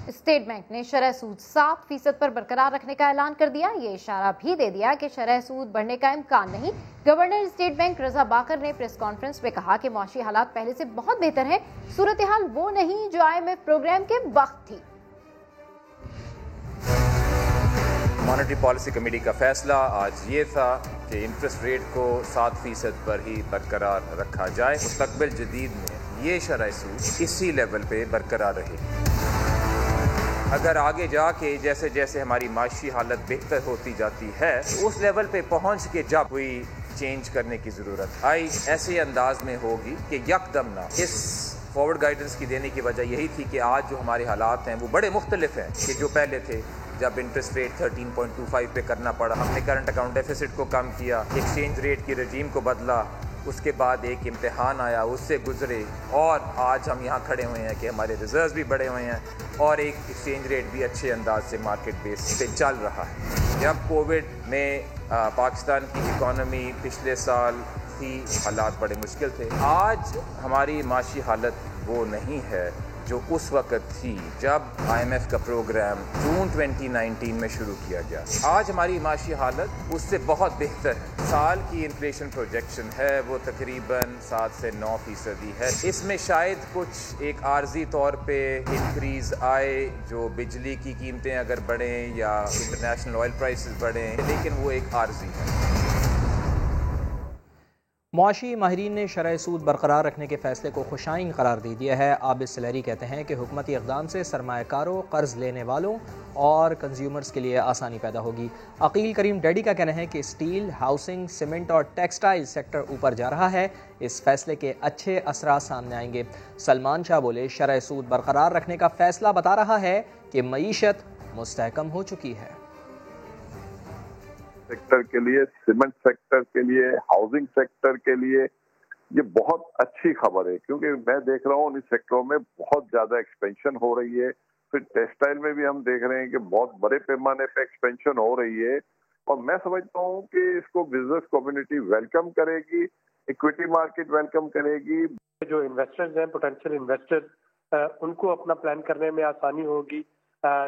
State bank نے شرح سود 7% پر برقرار رکھنے کا اعلان کر دیا. یہ اشارہ بھی دے دیا کہ شرح سود بڑھنے کا امکان نہیں. گورنر اسٹیٹ بینک رضا باقر نے پریس کانفرنس میں کہا کہ معاشی حالات پہلے سے بہت بہتر ہیں. صورتحال وہ نہیں جو IMF پروگرام کے وقت تھی. مانیٹری پالیسی کمیٹی کا فیصلہ آج یہ تھا کہ انٹرسٹ ریٹ کو 7% پر ہی برقرار رکھا جائے. مستقبل جدید میں یہ شرح سود اسی لیول پہ برقرار رہے. اگر آگے جا کے جیسے جیسے ہماری معاشی حالت بہتر ہوتی جاتی ہے اس لیول پہ پہنچ کے جب کوئی چینج کرنے کی ضرورت آئی ایسے انداز میں ہوگی کہ یکدم نہ. اس فارورڈ گائیڈنس کی دینے کی وجہ یہی تھی کہ آج جو ہمارے حالات ہیں وہ بڑے مختلف ہیں کہ جو پہلے تھے. جب انٹرسٹ ریٹ 13.25 پہ کرنا پڑا, ہم نے کرنٹ اکاؤنٹ ڈیفیسٹ کو کم کیا, ایکسچینج ریٹ کی رجیم کو بدلا, اس کے بعد ایک امتحان آیا, اس سے گزرے, اور آج ہم یہاں کھڑے ہوئے ہیں کہ ہمارے ریزروز بھی بڑھے ہوئے ہیں اور ایک ایکسچینج ریٹ بھی اچھے انداز سے مارکیٹ بیس پہ چل رہا ہے. جب کووڈ میں پاکستان کی اکانومی پچھلے سال تھی, حالات بڑے مشکل تھے. آج ہماری معاشی حالت وہ نہیں ہے جو اس وقت تھی جب IMF کا پروگرام جون 2019 میں شروع کیا گیا. آج ہماری معاشی حالت اس سے بہت بہتر ہے. سال کی انفلیشن پروجیکشن ہے وہ تقریباً 7 سے 9% ہے. اس میں شاید کچھ ایک عارضی طور پہ انکریز آئے, جو بجلی کی قیمتیں اگر بڑھیں یا انٹرنیشنل آئل پرائسز بڑھیں, لیکن وہ ایک عارضی ہے. معاشی ماہرین نے شرح سود برقرار رکھنے کے فیصلے کو خوشائن قرار دے دیا ہے. عابد سلیری کہتے ہیں کہ حکومتی اقدام سے سرمایہ کاروں, قرض لینے والوں اور کنزیومرز کے لیے آسانی پیدا ہوگی. عقیل کریم ڈیڈی کا کہنا ہے کہ اسٹیل, ہاؤسنگ, سیمنٹ اور ٹیکسٹائل سیکٹر اوپر جا رہا ہے. اس فیصلے کے اچھے اثرات سامنے آئیں گے. سلمان شاہ بولے شرح سود برقرار رکھنے کا فیصلہ بتا رہا ہے کہ معیشت مستحکم ہو چکی ہے. سیکٹر کے لیے, سیمنٹ سیکٹر کے لیے, ہاؤسنگ سیکٹر کے لیے یہ بہت اچھی خبر ہے, کیونکہ میں دیکھ رہا ہوں ان سیکٹروں میں بہت زیادہ ایکسپینشن ہو رہی ہے. پھر ٹیکسٹائل میں بھی ہم دیکھ رہے ہیں کہ بہت بڑے پیمانے پہ ایکسپینشن ہو رہی ہے, اور میں سمجھتا ہوں کہ اس کو بزنس کمیونٹی ویلکم کرے گی, ایکویٹی مارکیٹ ویلکم کرے گی. جو انویسٹرز ہیں, پوٹینشیل انویسٹر, ان کو اپنا پلان کرنے میں آسانی ہوگی.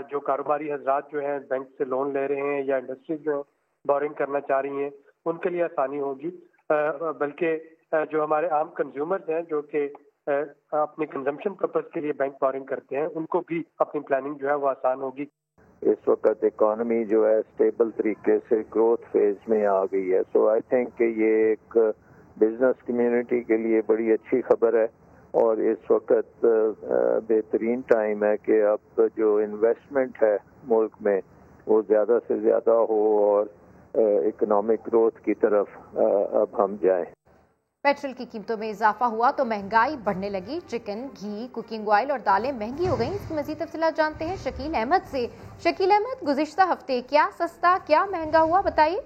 جو کاروباری حضرات جو ہیں بینک سے لون لے رہے ہیں یا انڈسٹریز جو بورنگ کرنا چاہ رہی ہیں, ان کے لیے آسانی ہوگی. بلکہ جو ہمارے عام کنزیومرز ہیں جو کہ اپنے کنزمپشن پرپز کے لیے بینک بورنگ کرتے ہیں, ان کو بھی اپنی پلاننگ جو ہے وہ آسان ہوگی. اس وقت اکانومی جو ہے اسٹیبل طریقے سے گروتھ فیز میں آ گئی ہے. سو آئی تھنک کہ یہ ایک بزنس کمیونٹی کے لیے بڑی اچھی خبر ہے, اور اس وقت بہترین ٹائم ہے کہ اب جو انویسٹمنٹ ہے ملک میں وہ زیادہ سے زیادہ ہو اور اکنامک گروتھ کی طرف اب ہم جائیں. پیٹرول کی قیمتوں میں اضافہ ہوا تو مہنگائی بڑھنے لگی. چکن, گھی, کوکنگ آئل اور دالیں مہنگی ہو گئیں. اس کی مزید تفصیلات جانتے ہیں شکیل احمد سے. شکیل احمد, گزشتہ ہفتے کیا سستا کیا مہنگا ہوا, بتائیے.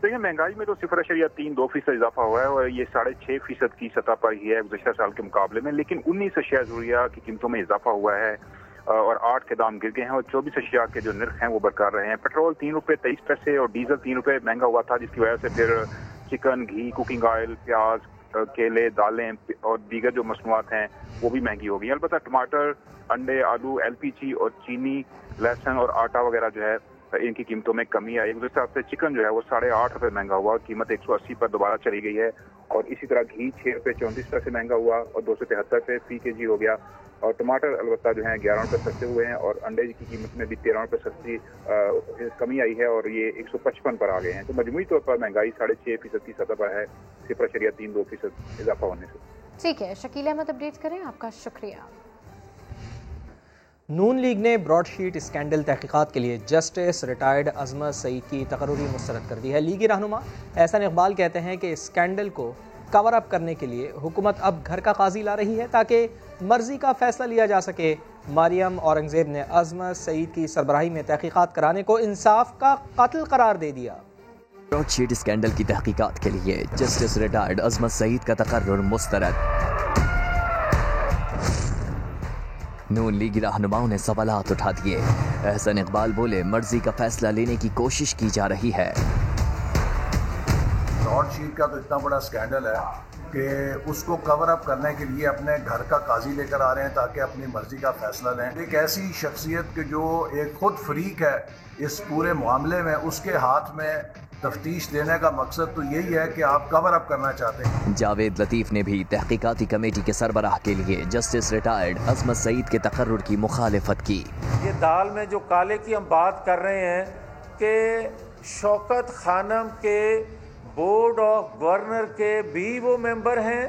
دیکھیں, مہنگائی میں تو 0.32% اضافہ ہوا ہے, اور یہ 6.5% کی سطح پر ہی ہے گزشتہ سال کے مقابلے میں. لیکن 19 اشیاء ضروریہ کی قیمتوں میں اضافہ ہوا ہے, اور 8 کے دام گر گئے ہیں, اور 24 اشیاء کے جو نرخ ہیں وہ برقرار رہے ہیں. پیٹرول ₹3.23 اور ڈیزل ₹3 مہنگا ہوا تھا, جس کی وجہ سے پھر چکن, گھی, کوکنگ آئل, پیاز, کیلے, دالیں اور دیگر جو مصنوعات ہیں وہ بھی مہنگی ہو گئی. البتہ ٹماٹر, انڈے, آلو, LPG اور چینی, لہسن اور آٹا وغیرہ جو ہے ان کی قیمتوں میں کمی آئی. گزشتہ ہفتے چکن جو ہے وہ ₹8.5 مہنگا ہوا, قیمت 180 پر دوبارہ چلی گئی ہے. اور اسی طرح گھی ₹6.34 مہنگا ہوا اور ₹273 فی kg ہو گیا. اور ٹماٹر البتہ جو ہیں ₹11 سستے ہوئے ہیں, اور انڈے کی قیمت میں بھی ₹13 سستی کمی آئی ہے, اور یہ 155 پر آ گئے ہیں. تو مجموعی طور پر مہنگائی 6.5% کی سطح پر ہے, 0.32% اضافہ ہونے سے. ٹھیک ہے, شکیل احمد اپڈیٹ کریں, آپ کا شکریہ. نون لیگ نے براڈ شیٹ اسکینڈل تحقیقات کے لیے جسٹس ریٹائرڈ عظمت سعید کی تقرری مسترد کر دی ہے. لیگی رہنما احسن اقبال کہتے ہیں کہ اسکینڈل کو کور اپ کرنے کے لیے حکومت اب گھر کا قاضی لا رہی ہے تاکہ مرضی کا فیصلہ لیا جا سکے. مریم اورنگزیب نے عظمت سعید کی سربراہی میں تحقیقات کرانے کو انصاف کا قتل قرار دے دیا. براڈ شیٹ اسکینڈل کی تحقیقات کے لیے جسٹس ریٹائرڈ عظمت سعید کا تقرر مسترد. نون لیگی رہنماؤں نے سوالات اٹھا دیے. احسن اقبال بولے مرضی کا فیصلہ لینے کی کوشش کی جا رہی ہے. براڈ شیٹ کا تو اتنا بڑا اسکینڈل ہے کہ اس کو کور اپ کرنے کے لیے اپنے گھر کا قاضی لے کر آ رہے ہیں تاکہ اپنی مرضی کا فیصلہ لیں. ایک ایسی شخصیت کہ جو ایک خود فریق ہے اس پورے معاملے میں, اس کے ہاتھ میں تفتیش دینے کا مقصد تو یہی ہے کہ آپ کور اپ کرنا چاہتے ہیں. جاوید لطیف نے بھی تحقیقاتی کمیٹی کے سربراہ کے لیے جسٹس ریٹائرڈ عصمت سعید کے تقرر کی مخالفت کی. یہ دال میں جو کالے کی ہم بات کر رہے ہیں کہ شوکت خانم کے بورڈ آف گورنر کے بھی وہ ممبر ہیں.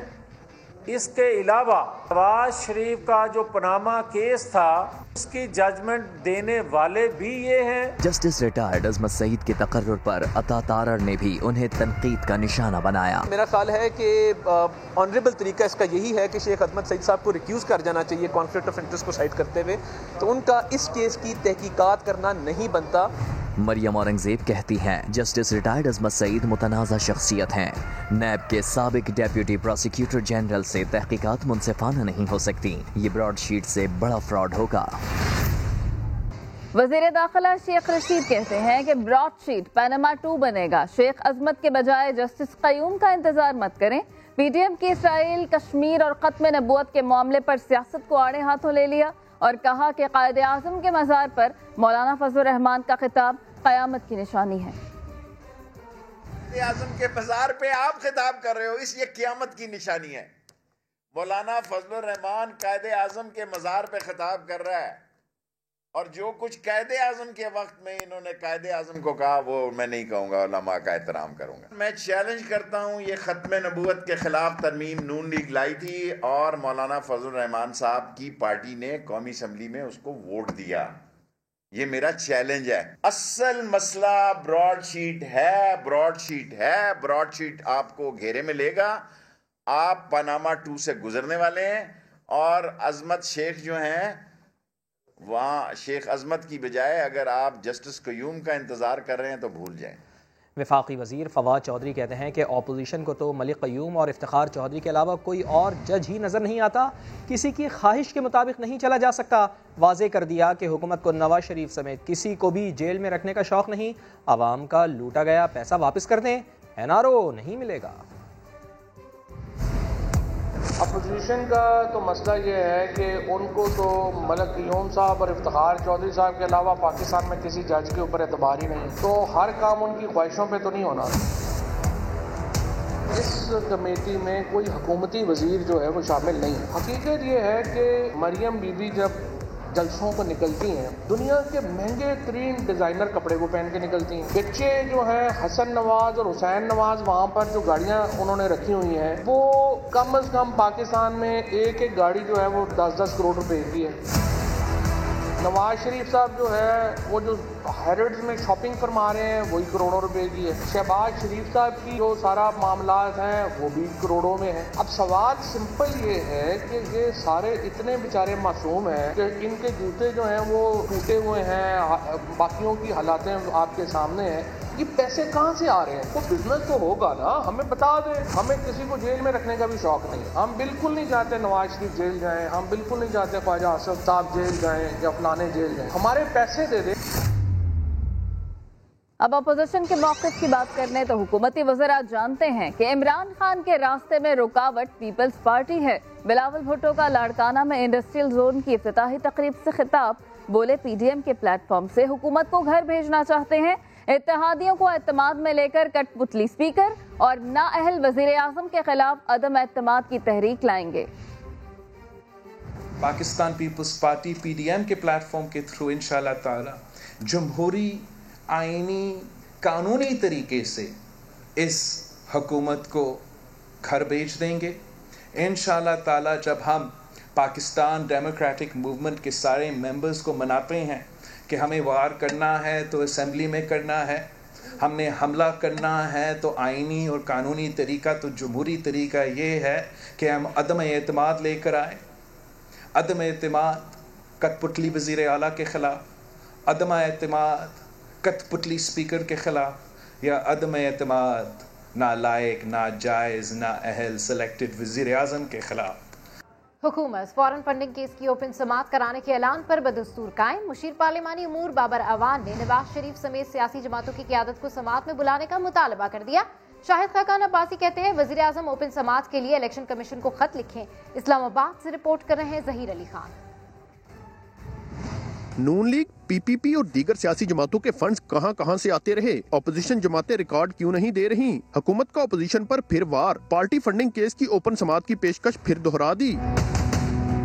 اس کے علاوہ نواز شریف کا جو پاناما کیس تھا اس کی ججمنٹ دینے والے بھی یہ ہیں. جسٹس ریٹائرڈ عصمت سعید کے تقرر پر عطا تارڑ نے بھی انہیں تنقید کا نشانہ بنایا. میرا خیال ہے کہ آنریبل طریقہ اس کا یہی ہے کہ شیخ عصمت سعید صاحب کو ریکیوز کر جانا چاہیے کانفلکٹ آف انٹرسٹ کو سائڈ کرتے ہوئے, تو ان کا اس کیس کی تحقیقات کرنا نہیں بنتا. مریم اورنگزیب کہتی ہیں جسٹس ریٹائرڈ عصمت سعید متنازع شخصیت ہیں. نیب کے سابق ڈیپیوٹی پروسیکیوٹر جنرل سے تحقیقات منصفانہ نہیں ہو سکتی. یہ براڈ شیٹ سے بڑا فراڈ ہوگا. وزیر داخلہ شیخ رشید کہتے ہیں کہ براڈ شیٹ پاناما 2 بنے گا. شیخ عصمت کے بجائے جسٹس قیوم کا انتظار مت کریں. پی ڈی ایم کی اسرائیل, کشمیر اور ختم نبوت کے معاملے پر سیاست کو آڑے ہاتھوں لے لیا اور کہا کہ قائد اعظم کے مزار پر مولانا فضل الرحمان کا خطاب قیامت کی نشانی ہے. قائد اعظم کے مزار پہ آپ خطاب کر رہے ہو, اس یہ قیامت کی نشانی ہے. مولانا فضل الرحمان قائد اعظم کے مزار پہ خطاب کر رہا ہے, اور جو کچھ قائد اعظم کے وقت میں انہوں نے قائد اعظم کو کہا وہ میں نہیں کہوں گا, علماء کا احترام کروں گا. میں چیلنج کرتا ہوں, یہ ختم نبوت کے خلاف ترمیم نون لیگ لائی تھی اور مولانا فضل الرحمان صاحب کی پارٹی نے قومی اسمبلی میں اس کو ووٹ دیا. یہ میرا چیلنج ہے. اصل مسئلہ براڈ شیٹ ہے, براڈ شیٹ ہے. براڈ شیٹ آپ کو گھیرے میں لے گا. آپ پاناما 2 سے گزرنے والے ہیں, اور عظمت شیخ جو ہیں وہاں شیخ عظمت کی بجائے اگر آپ جسٹس قیوم کا انتظار کر رہے ہیں تو بھول جائیں. وفاقی وزیر فواد چودھری کہتے ہیں کہ اپوزیشن کو تو ملک قیوم اور افتخار چودھری کے علاوہ کوئی اور جج ہی نظر نہیں آتا. کسی کی خواہش کے مطابق نہیں چلا جا سکتا. واضح کر دیا کہ حکومت کو نواز شریف سمیت کسی کو بھی جیل میں رکھنے کا شوق نہیں. عوام کا لوٹا گیا پیسہ واپس کر دیں, NRO نہیں ملے گا. اپوزیشن کا تو مسئلہ یہ ہے کہ ان کو تو ملک قیوم صاحب اور افتخار چودھری صاحب کے علاوہ پاکستان میں کسی جج کے اوپر اعتبار ہی نہیں, تو ہر کام ان کی خواہشوں پہ تو نہیں ہونا. اس کمیٹی میں کوئی حکومتی وزیر جو ہے وہ شامل نہیں. حقیقت یہ ہے کہ مریم بی بی جب جلسوں کو نکلتی ہیں دنیا کے مہنگے ترین ڈیزائنر کپڑے کو پہن کے نکلتی ہیں. بچے جو ہیں حسن نواز اور حسین نواز وہاں پر جو گاڑیاں انہوں نے رکھی ہوئی ہیں وہ کم از کم پاکستان میں ایک ایک گاڑی جو ہے وہ 10-10 کروڑ روپے کی ہے. نواز شریف صاحب جو ہے وہ جو ہیریڈز میں شاپنگ فرما رہے ہیں وہی کروڑوں روپے کی ہے. شہباز شریف صاحب کی جو سارا معاملات ہیں وہ بھی کروڑوں میں ہیں. اب سوال سمپل یہ ہے کہ یہ سارے اتنے بیچارے معصوم ہیں کہ ان کے جوتے جو ہیں وہ ٹوٹے ہوئے ہیں, باقیوں کی حالاتیں آپ کے سامنے ہیں. یہ پیسے کہاں سے آ رہے ہیں؟ وہ بزنس تو ہوگا نا, ہمیں بتا دیں. ہمیں کسی کو جیل میں رکھنے کا بھی شوق نہیں. ہم بالکل نہیں چاہتے نواز شریف جیل جائیں, ہم بالکل نہیں چاہتے خواجہ آصف صاحب جیل جائیں یا فلانے جیل جائیں. ہمارے پیسے دے دیں. اب اپوزیشن کے موقف کی بات کرنے تو حکومتی وزراء جانتے ہیں کہ عمران خان کے راستے میں رکاوٹ پیپلز پارٹی ہے. بلاول بھٹو کا لاڑکانہ میں انڈسٹریل زون کی افتتاحی تقریب سے خطاب. بولے پی ڈی ایم کے پلیٹ فارم سے حکومت کو گھر بھیجنا چاہتے ہیں. اتحادیوں کو اعتماد میں لے کر کٹ پتلی اسپیکر اور نااہل وزیر اعظم کے خلاف عدم اعتماد کی تحریک لائیں گے. Pakistan Peoples Party P D M کے پلیٹ فارم کے تھرو انشاءاللہ تعالی جمہوری, آئینی, قانونی طریقے سے اس حکومت کو گھر بھیج دیں گے. انشاءاللہ تعالی جب ہم پاکستان ڈیموکریٹک موومنٹ کے سارے ممبرز کو مناتے ہیں کہ ہمیں وار کرنا ہے تو اسمبلی میں کرنا ہے, ہم نے حملہ کرنا ہے تو آئینی اور قانونی طریقہ, تو جمہوری طریقہ یہ ہے کہ ہم عدم اعتماد لے کر آئیں. عدم اعتماد کٹ پتلی وزیر اعلیٰ کے خلاف, عدم اعتماد کٹ پتلی اسپیکر کے خلاف, یا عدم اعتماد نالائق, ناجائز, نااہل سلیکٹڈ وزیر اعظم کے خلاف. حکومت فورن فنڈنگ کیس کی اوپن سماعت کرانے کے اعلان پر بدستور قائم. مشیر پارلیمانی امور بابر اعوان نے نواز شریف سمیت سیاسی جماعتوں کی قیادت کو سماعت میں بلانے کا مطالبہ کر دیا. शाहिद खाकान अब्बासी कहते हैं वजीर आजम ओपन समात के लिए इलेक्शन कमीशन को खत लिखें। इस्लामाबाद से रिपोर्ट कर रहे हैं जहीर अली खान। नून लीग, पीपीपी और दीगर सियासी जमातों के फंड्स कहां से आते रहे? अपोजिशन जमातें रिकॉर्ड क्यों नहीं दे रही? हुकूमत का अपोजिशन पर फिर वार। पार्टी फंडिंग केस की ओपन समात की पेशकश फिर दोहरा दी।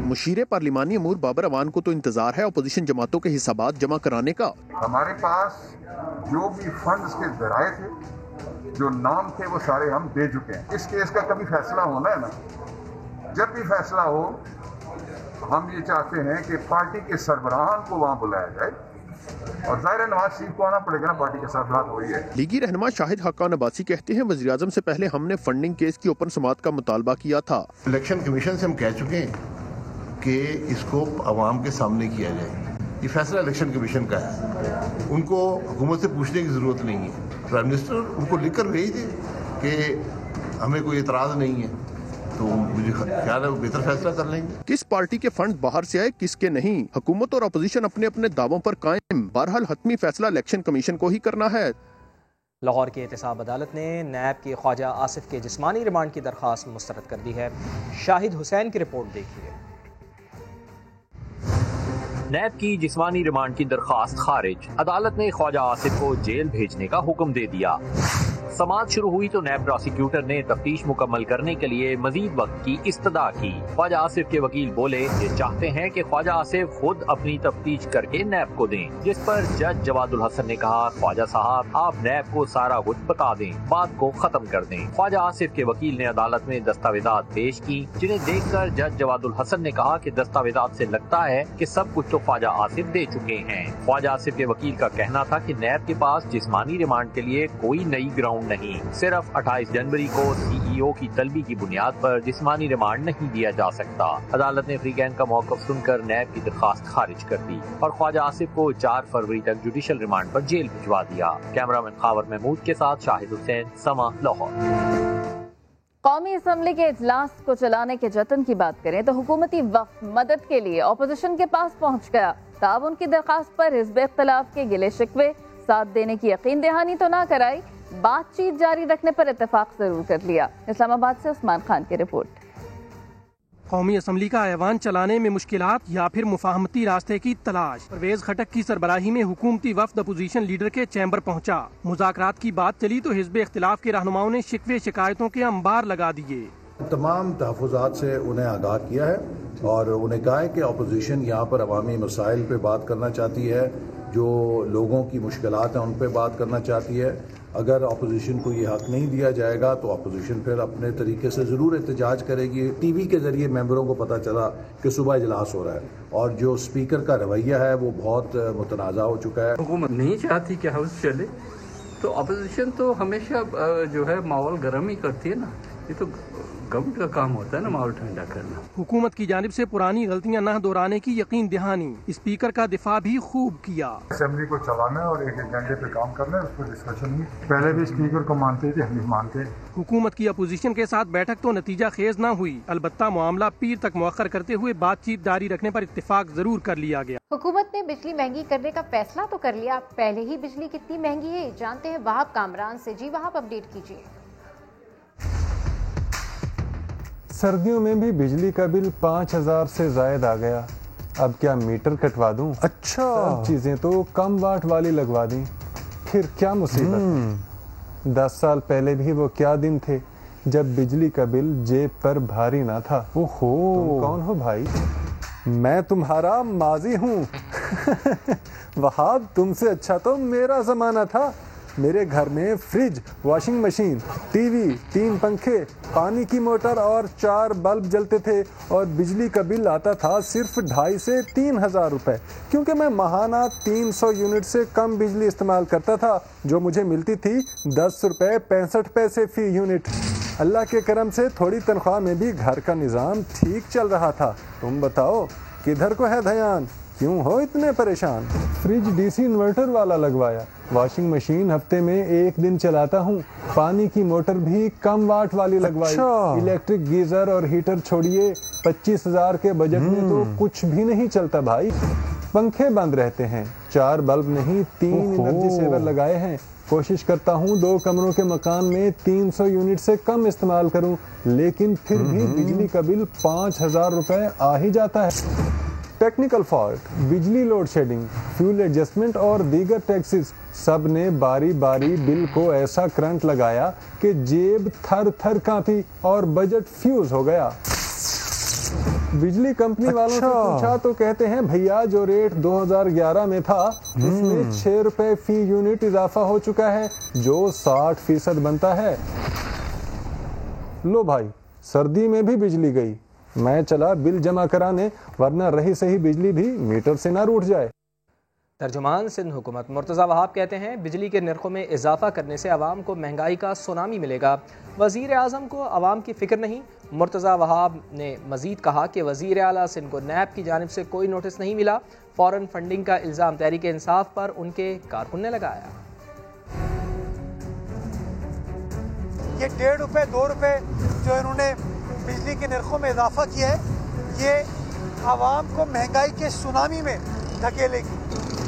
मुशीर पार्लिमानी अमूर बाबर अवान को तो इंतजार है अपोजिशन जमातों के हिसाबात जमा कराने का। हमारे पास जो भी फंड्स के जराए थे, जो नाम थे, वो सारे हम दे चुके हैं। इस केस का कभी फैसला होना है ना, जब भी फैसला हो हम ये चाहते हैं कि पार्टी के सरबराहान को वहाँ बुलाया जाए और ज़ाहिर नवाज शरीफ को आना पड़ेगा ना, पार्टी के सरबराह वही है। लीगी रहनुमा शाहिद खाकान अब्बासी कहते हैं वज़ीर आज़म से पहले हमने फंडिंग केस की ओपन समात का मुतालबा किया था। इलेक्शन कमीशन से हम कह चुके हैं कि इसको अवाम के सामने किया जाए। ये फैसला इलेक्शन कमीशन का है, उनको हुकूमत से पूछने की ज़रूरत नहीं है। प्राइम मिनिस्टर उनको लिख कर भेज दे कि हमें कोई एतराज़ नहीं है, तो मुझे ख्याल है वो बेहतर फैसला कर लेंगे। किस पार्टी के फंड बाहर से आए, किसके नहीं? हुकूमत और अपोजिशन अपने अपने दावों पर कायम। बहरहाल हतमी फैसला इलेक्शन कमीशन को ही करना है। लाहौर की एहतसाब अदालत ने नैब के ख्वाजा आसिफ के जिस्मानी रिमांड की दरख्वास्त मुस्तरद कर दी है। शाहिद हुसैन की रिपोर्ट देखिए। नैब की जिस्मानी रिमांड की दरख्वास्त खारिज। अदालत ने ख्वाजा आसिफ को जेल भेजने का हुक्म दे दिया। समाअत शुरू हुई तो नैब प्रोसिक्यूटर ने तफ्तीश मुकम्मल करने के लिए मजीद वक्त की इस्तदा की। ख्वाजा आसिफ के वकील बोले ये चाहते हैं कि ख्वाजा आसिफ खुद अपनी तफ्तीश करके नैब को दें, जिस पर जज जवादुल हसन ने कहा ख्वाजा साहब आप नैब को सारा कुछ बता दें, बात को खत्म कर दें। ख्वाजा आसिफ के वकील ने अदालत में दस्तावेजात पेश की, जिन्हें देखकर जज जवादुल हसन ने कहा कि दस्तावेजात से लगता है कि सब कुछ तो ख्वाजा आसिफ दे चुके हैं। ख्वाजा आसिफ के वकील का कहना था कि नैब के पास जिस्मानी रिमांड के लिए कोई नई ग्राउंड नहीं, सिर्फ 28 जनवरी को सीईओ की तलबी की बुनियाद पर जिस्मानी रिमांड नहीं दिया जा सकता। अदालत ने फ्रीगैन का मौक़िफ़ सुनकर नैब की दरख्वास्त खारिज कर दी और ख्वाजा आसिफ को 4 फरवरी तक जुडिशल रिमांड पर जेल भिजवा दिया। कैमरामैन खावर महमूद के साथ शाहिद हुसैन, समा, लाहौर। कौमी असम्बली के इजलास को चलाने के जतन की बात करें तो हुकूमती वफ़द मदद के लिए अपोजिशन के पास पहुंच गया। ताउन की दरख्वास्त पर हिज़्ब इख्तिलाफ के गिले शिकवे साथ देने की यकीन दहानी तो ना कराई, बातचीत जारी रखने पर इत्तेफाक जरूर कर लिया। इस्लामाबाद से उस्मान खान की रिपोर्ट। कौमी असम्बली का ऐवान चलाने में मुश्किलात या फिर मुफाहमती रास्ते की तलाश। परवेज खटक की सरबराही में हुकूमती वफ्द अपोजिशन लीडर के चैम्बर पहुंचा। मुज़ाकरात की बात चली तो हिज़्ब इख्तिलाफ के रहनुमाओं ने शिकवे शिकायतों के अंबार लगा दिए। तमाम तहफ़्फ़ुज़ात से उन्हें आगाह किया है और उन्हें कहा है कि अपोजिशन यहाँ पर अवामी मसाइल पे बात करना चाहती है, जो लोगों की मुश्किलात हैं उन पे बात करना चाहती है। अगर अपोजिशन को ये हक नहीं दिया जाएगा तो अपोजिशन फिर अपने तरीके से ज़रूर एहतजाज करेगी। टीवी के ज़रिए मेंबरों को पता चला कि सुबह इजलास हो रहा है और जो स्पीकर का रवैया है वो बहुत मुतनाज़ा हो चुका है। हुकूमत नहीं चाहती कि हाउस चले तो अपोजिशन तो हमेशा जो है माहौल गर्म ही करती है ना, ये तो गवर्नमेंट का काम होता है ना माहौल ठंडा करना। हुकूमत की जानिब से पुरानी गलतियां न दोहराने की यकीन दहानी। स्पीकर का दिफा भी खूब किया। असेंबली को चलाना है और एक एजेंडे पे काम करना है, उस पर डिस्कशन हुई। पहले भी स्पीकर को मानते थे, हम भी मानते हैं। हुकूमत की अपोजिशन के साथ बैठक तो नतीजा खेज न हुई, अलबत्ता मामला पीर तक मुअख्खर करते हुए बातचीत जारी रखने पर इत्तेफाक जरूर कर लिया गया। हुकूमत ने बिजली महंगी करने का फैसला तो कर लिया, पहले ही बिजली कितनी महंगी है जानते हैं वहाब कामरान से। जी वहाब, अपडेट कीजिए। सर्दियों में भी बिजली का बिल 5000 से जायद आ गया। अब क्या मीटर कटवा दूं? अच्छा, सब चीजें तो कम वाट वाली लगवा दी, फिर क्या मुसीबत। 10 साल पहले भी वो क्या दिन थे जब बिजली का बिल जेब पर भारी ना था। ओहो, तुम कौन हो भाई? मैं तुम्हारा माजी हूँ। वहाब, तुमसे अच्छा तो मेरा जमाना था। मेरे घर में फ्रिज, वॉशिंग मशीन, टीवी, 3 पंखे, पानी की मोटर और 4 बल्ब जलते थे और बिजली का बिल आता था सिर्फ 2,500 से 3,000 रुपए, क्योंकि मैं महाना 300 यूनिट से कम बिजली इस्तेमाल करता था, जो मुझे मिलती थी 10 रुपए 65 पैसे फी यूनिट। अल्लाह के करम से थोड़ी तनख्वाह में भी घर का निज़ाम ठीक चल रहा था। तुम बताओ किधर को है ध्यान? क्यों हो इतने परेशान? फ्रिज डीसी इन्वर्टर वाला लगवाया, वॉशिंग मशीन हफ्ते में 1 दिन चलाता हूँ, पानी की मोटर भी कम वाट वाली लगवाई। इलेक्ट्रिक गीजर और हीटर छोड़िए, 25,000 के बजट में तो कुछ भी नहीं चलता भाई। पंखे बंद रहते हैं, 4 बल्ब नहीं 3 एनर्जी सेवर लगाए हैं। कोशिश करता हूँ 2 कमरों के मकान में 300 यूनिट से कम इस्तेमाल करूँ, लेकिन फिर भी बिजली का बिल 5,000 रुपए आ ही जाता है। टेक्निकल फॉल्ट, बिजली लोड शेडिंग, फ्यूल एडजस्टमेंट और दीगर टैक्सेस सब ने बारी बारी बिल को ऐसा करंट लगाया कि जेब थर थर कांपी और बजट फ्यूज हो गया। बिजली कंपनी वालों से पूछा तो कहते हैं भैया जो रेट 2011 में था उसमें 6 रुपए फी यूनिट इजाफा हो चुका है, जो 60% बनता है। लो भाई, सर्दी में भी बिजली गई, मैं चला बिल जमा कराने, वरना रही सही बिजली भी मीटर से ना रूठ जाए। तर्जुमान सिंध हुकूमत मुर्तज़ा वहाब कहते हैं बिजली के नरखों में इजाफा करने से आवाम को महंगाई का सुनामी मिलेगा। वज़ीर आज़म को आवाम की फ़िक्र नहीं। मुर्तज़ा वहाब ने मज़ीद कहा कि वज़ीर आला सिंध को नैब की जानिब से कोई नोटिस नहीं मिला। फ़ौरन फंडिंग का इल्ज़ाम तहरीक इंसाफ पर उनके कारकुन ने लगाया। ये 1.5 रुपये 2 रुपये जो इन्होंने बिजली के नरखों में इजाफा किया है, ये आवाम को महंगाई के सुनामी में धकेलेगी।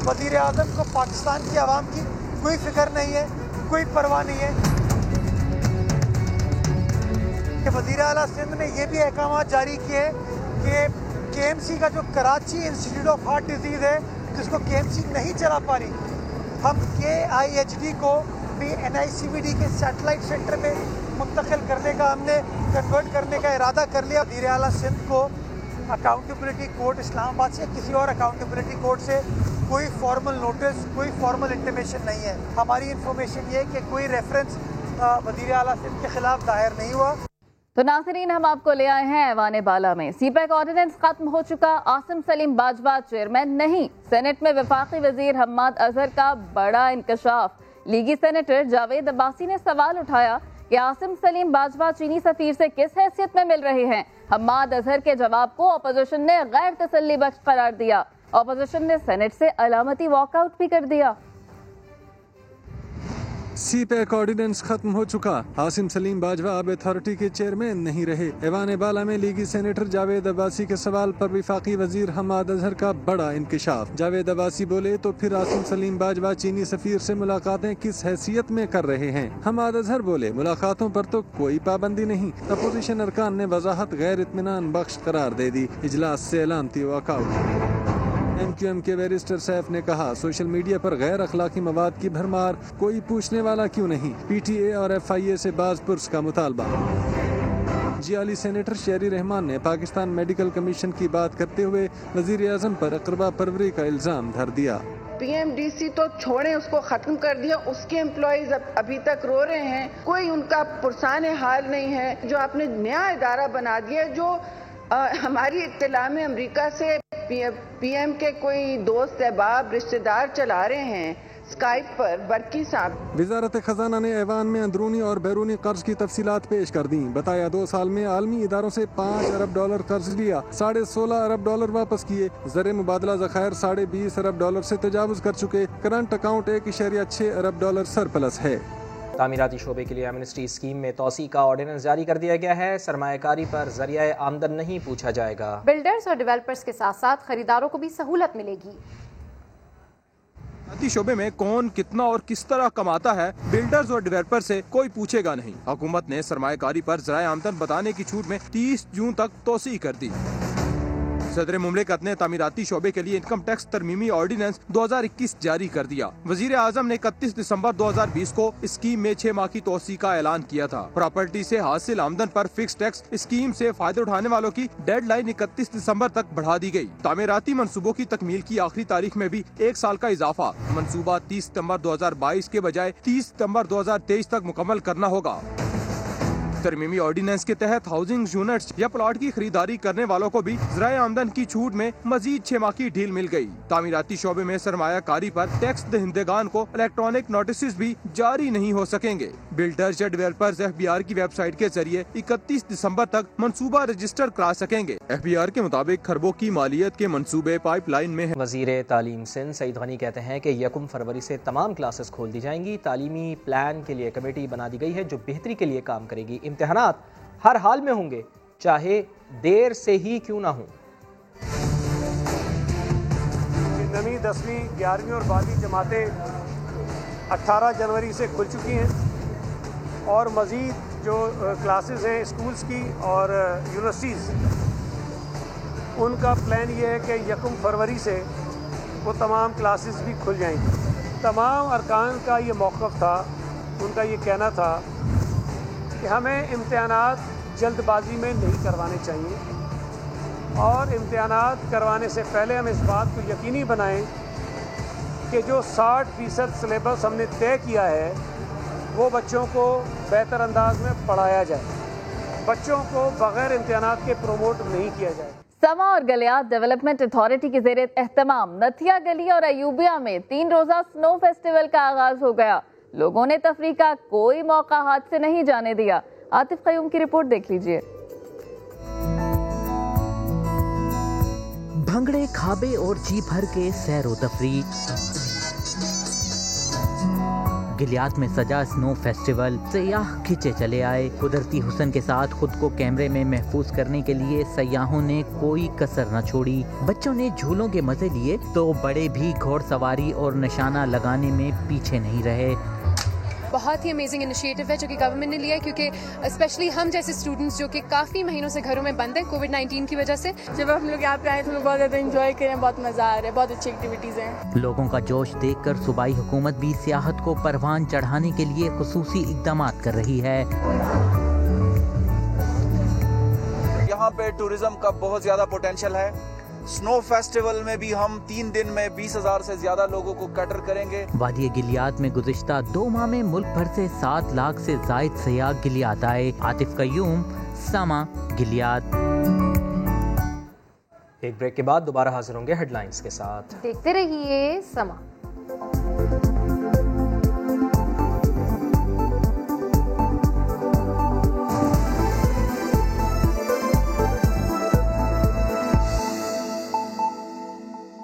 वज़ीर आज़म को पाकिस्तान की आवाम की कोई फिक्र नहीं है, कोई परवाह नहीं है। कि वज़ीर आला सिंध ने ये भी अहकाम जारी किए कि KMC का जो Karachi institute of heart disease है, जिसको KMC नहीं चला पा रही, हम KIHD को भी NICVD के सैटेलाइट सेंटर में मुंतकिल करने का, हमने कन्वर्ट करने का इरादा कर लिया। वज़ीर आला सिंध को अकाउंटेबिलिटी कोर्ट इस्लामाबाद से किसी और अकाउंटेबिलिटी कोर्ट से कोई फॉर्मल नोटिस, कोई फॉर्मल इंटीमेशन नहीं है। हमारी इंफॉर्मेशन ये है कि कोई रेफरेंस वज़ीर आला सिंध के खिलाफ दायर नहीं हुआ। तो नाज़रीन, हम आपको ले आए हैं ऐवान बाला में सीपैक ऑर्डिनेंस खत्म हो चुका, आसिम सलीम बाजवा चेयरमैन नहीं। सेनेट में वफाकी वजीर हम्माद अजहर का बड़ा इंकशाफ। लीगी सेनेटर जावेद अब्बासी ने सवाल उठाया कि आसिम सलीम बाजवा चीनी सफीर से किस हैसियत में मिल रहे हैं। हम्माद अजहर के जवाब को अपोजिशन ने गैर तसल्ली बख्श करार दिया। अपोजिशन ने सेनेट से अलामती वॉकआउट भी कर दिया। सीपैक ऑर्डिनेंस खत्म हो चुका, आसिम सलीम बाजवा अब अथॉरिटी के चेयरमैन नहीं रहे। ऐवान बाला में लीगी सेनेटर जावेद अब्बासी के सवाल पर वफाकी वजीर हम्माद अजहर का बड़ा इंकशाफ। जावेद अब्बासी बोले तो फिर आसिम सलीम बाजवा चीनी सफीर से मुलाकातें किस हैसियत में कर रहे हैं। हम्माद अजहर बोले मुलाकातों पर तो कोई पाबंदी नहीं। अपोजिशन अरकान ने वजाहत गैर इत्मीनान बख्श करार दे दी। इजलास से अलामती वॉकआउट। MQM के बैरिस्टर सैफ ने कहा सोशल मीडिया पर गैर अखलाकी मवाद की भरमार, कोई पूछने वाला क्यों नहीं। PTA और FIA से बाज पुर्स का मुतालबा। जियाली सेनेटर शेरी रहमान ने पाकिस्तान मेडिकल कमीशन की बात करते हुए वजीर आजम पर अकरबा परवरी का इल्जाम धर दिया। PMDC तो छोड़े, उसको खत्म कर दिया, उसके एम्प्लॉइज अभी तक रो रहे हैं, कोई उनका पुरसान हाल नहीं है। जो आपने नया इदारा बना दिया, जो हमारी इत्तला में अमेरिका से PM के कोई दोस्त अहबाब रिश्तेदार चला रहे हैं स्काइप पर, बरकी साहब। वजारत खजाना ने ऐवान में अंदरूनी और बैरूनी कर्ज की तफसीलात पेश कर दी। बताया 2 साल में आलमी इदारों से $5 अरब कर्ज लिया, $16.5 अरब वापस किए। ज़र मुबादला ज़खायर $20.5 अरब से तजावुज कर चुके। करंट अकाउंट $1.6 अरब सरप्लस है। तामीराती शोबे के लिए एमनेस्टी स्कीम में तोसी का ऑर्डिनेंस जारी कर दिया गया है। सरमायाकारी पर जरिया आमदन नहीं पूछा जाएगा। बिल्डर्स और डेवलपर्स के साथ साथ खरीदारों को भी सहूलत मिलेगी। शोबे में कौन कितना और किस तरह कमाता है, बिल्डर्स और डेवलपर से कोई पूछेगा नहीं। हुकूमत ने सरमायाकारी पर जराया आमदन बताने की छूट में 30 जून तक तोसी कर दी। सदर मुमलिकत ने तामीराती शोबे के लिए इनकम टैक्स तरमीमी ऑर्डिनेंस 2021 जारी कर दिया। वजीर आजम ने 31 दिसंबर 2020 को स्कीम में 6 माह की तोसी का ऐलान किया था। प्रॉपर्टी से हासिल आमदन पर फिक्स टैक्स स्कीम से फायदे उठाने वालों की डेडलाइन 31 दिसंबर तक बढ़ा दी गई। तामीराती मंसूबों की तकमील की आखिरी तारीख में भी 1 साल का इजाफा। मंसूबा 30 सितम्बर 2022 के बजाय 30 सितम्बर 2023 तक मुकम्मल करना होगा। तरमीमी ऑर्डिनेंस के तहत हाउसिंग यूनिट्स या प्लॉट की खरीदारी करने वालों को भी ज़राए आमदन की छूट में मजीद 6 माह की ढील मिल गई। तामीराती शोबे में सरमायाकारी पर टैक्स दहिंदगान को इलेक्ट्रॉनिक नोटिस भी जारी नहीं हो सकेंगे। बिल्डर्स या डेवलपर्स FBR की वेबसाइट के जरिए 31 दिसंबर तक मंसूबा रजिस्टर करा सकेंगे। FBR के मुताबिक खरबों की मालियत के मंसूबे पाइपलाइन में है। वजीर तालीम सिंध सईद गनी कहते हैं कि 1 फरवरी से तमाम क्लासेस खोल दी जाएंगी। तालीमी प्लान के लिए कमेटी बना दी गई है जो बेहतरी के लिए काम करेगी। इम्तिहानात हर हाल में होंगे, चाहे देर से ही क्यों ना हो। नवी 10वीं 11वीं और 12वीं जमातें 18 जनवरी से खुल चुकी हैं और मज़ीद जो क्लासेस हैं स्कूल्स की और यूनिवर्सिटीज़, उनका प्लान ये है कि 1 फरवरी से वो तमाम क्लासेस भी खुल जाएंगी। तमाम अरकान का ये मौक़िफ़ था, उनका ये कहना था कि हमें इम्तिहानात जल्दबाजी में नहीं करवाने चाहिए और इम्तिहानात करवाने से पहले हम इस बात को यकीनी बनाएं कि जो 60% सिलेबस हमने तय किया है वो बच्चों को बेहतर अंदाज में पढ़ाया जाए, बच्चों को बग़ैर इम्तिहानात के प्रमोट नहीं किया जाए। समा और गलियात डेवलपमेंट अथॉरिटी के ज़ेरे एहतमाम नथिया गली और अयूबिया में 3 रोज़ा स्नो फेस्टिवल का आगाज हो गया। लोगों ने तफरीह का कोई मौका हाथ से नहीं जाने दिया। आतिफ क़यूम की रिपोर्ट देख लीजिए। भंगड़े, खाबे और जी भर के सैरो तफरीह। गिलियात में सजा स्नो फेस्टिवल, सयाह खिंचे चले आए। कुदरती हुस्न के साथ खुद को कैमरे में महफूज करने के लिए सयाहों ने कोई कसर न छोड़ी। बच्चों ने झूलों के मजे लिए तो बड़े भी घोड़सवारी और निशाना लगाने में पीछे नहीं रहे। बहुत ही अमेजिंग इनिशिएटिव है जो कि गवर्नमेंट ने लिया है, क्योंकि स्पेशली हम जैसे स्टूडेंट्स जो कि काफ़ी महीनों से घरों में बंद हैं कोविड-19 की वजह से, जब हम लोग यहाँ पे आए तो लोग बहुत ज़्यादा एंजॉय करें, बहुत मज़ा आ रहा है, बहुत अच्छी एक्टिविटीज़ हैं। लोगों का जोश देखकर सूबाई हुकूमत भी सियाहत को परवान चढ़ाने के लिए खुसूसी इक़दामात कर रही है। यहाँ पे टूरिज्म का बहुत ज़्यादा पोटेंशियल है। स्नो फेस्टिवल में भी हम 3 दिन में 20,000 से ज्यादा लोगों को कैटर करेंगे। वादी गिलियात में गुज़िश्ता 2 माह में मुल्क भर से 7 लाख से जायद सयाह गिलियात आए। आतिफ क़यूम, समा, गिलियात। एक ब्रेक के बाद दोबारा हाजिर होंगे हेडलाइंस के साथ। देखते रहिए समा।